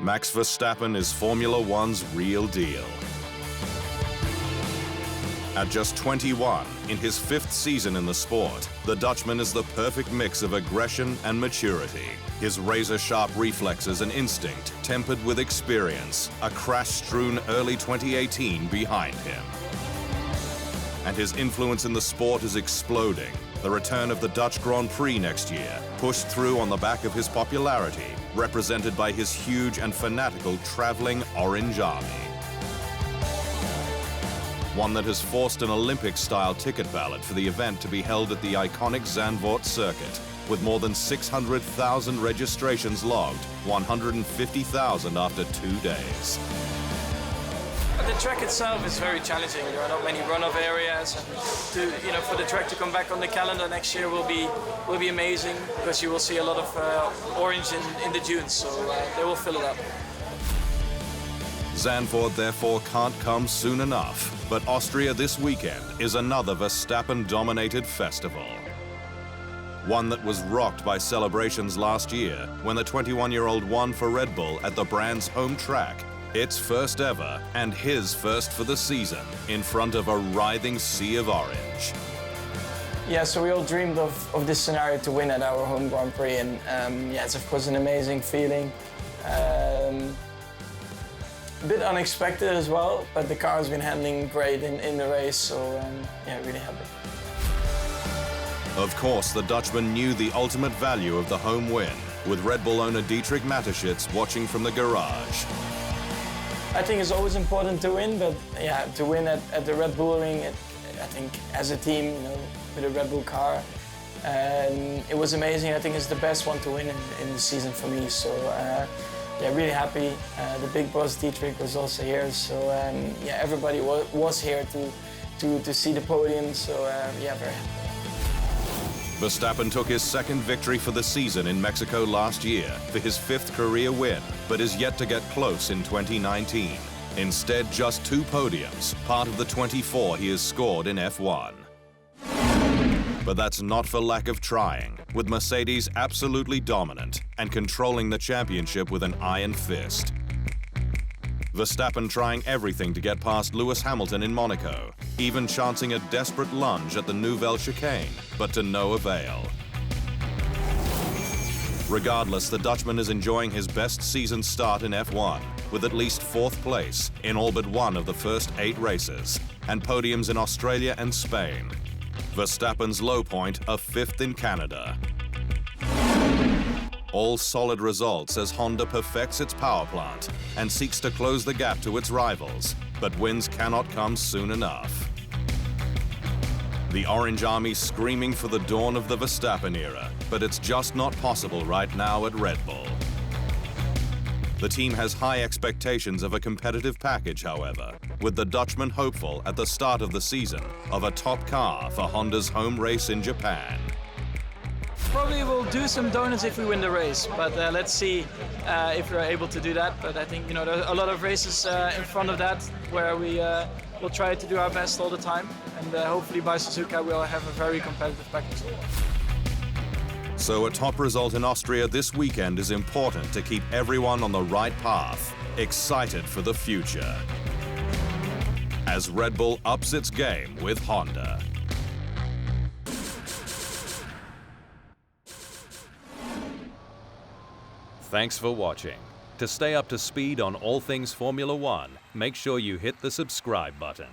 Max Verstappen is Formula One's real deal. At just 21, in his 5th season in the sport, the Dutchman is the perfect mix of aggression and maturity. His razor-sharp reflexes and instinct, tempered with experience, a crash-strewn early 2018 behind him. And his influence in the sport is exploding. The return of the Dutch Grand Prix next year, pushed through on the back of his popularity, represented by his huge and fanatical traveling Orange Army. One that has forced an Olympic-style ticket ballot for the event to be held at the iconic Zandvoort circuit, with more than 600,000 registrations logged, 150,000 after 2 days. The track itself is very challenging. There are not many runoff areas. For the track to come back on the calendar next year will be amazing, because you will see a lot of orange in the dunes, so they will fill it up. Zandvoort therefore can't come soon enough, but Austria this weekend is another Verstappen-dominated festival. One that was rocked by celebrations last year when the 21-year-old won for Red Bull at the brand's home track, its first ever and his first for the season, in front of a writhing sea of orange. Yeah, so we all dreamed of this scenario to win at our home Grand Prix, and it's of course an amazing feeling. A bit unexpected as well, but the car has been handling great in the race, so really happy. Of course, the Dutchman knew the ultimate value of the home win, with Red Bull owner Dietrich Mateschitz watching from the garage. I think it's always important to win, but to win at the Red Bull ring, I think as a team, with a Red Bull car, it was amazing. I think it's the best one to win in the season for me. So really happy. The big boss Dietrich was also here, so everybody was here to see the podium. So very happy. Verstappen took his 2nd victory for the season in Mexico last year for his 5th career win, but is yet to get close in 2019. Instead, just 2 podiums, part of the 24 he has scored in F1. But that's not for lack of trying, with Mercedes absolutely dominant and controlling the championship with an iron fist. Verstappen trying everything to get past Lewis Hamilton in Monaco, even chancing a desperate lunge at the Nouvelle chicane, but to no avail. Regardless, the Dutchman is enjoying his best season start in F1, with at least 4th place in all but one of the first 8 races, and podiums in Australia and Spain. Verstappen's low point, a 5th in Canada. All solid results as Honda perfects its power plant and seeks to close the gap to its rivals, but wins cannot come soon enough. The Orange Army screaming for the dawn of the Verstappen era, but it's just not possible right now at Red Bull. The team has high expectations of a competitive package, however, with the Dutchman hopeful at the start of the season of a top car for Honda's home race in Japan. Probably will do some donuts if we win the race, but let's see if we're able to do that. But I think there are a lot of races in front of that where we will try to do our best all the time, and hopefully by Suzuka we'll have a very competitive package. So a top result in Austria this weekend is important to keep everyone on the right path, excited for the future, as Red Bull ups its game with Honda. Thanks for watching. To stay up to speed on all things Formula One, make sure you hit the subscribe button.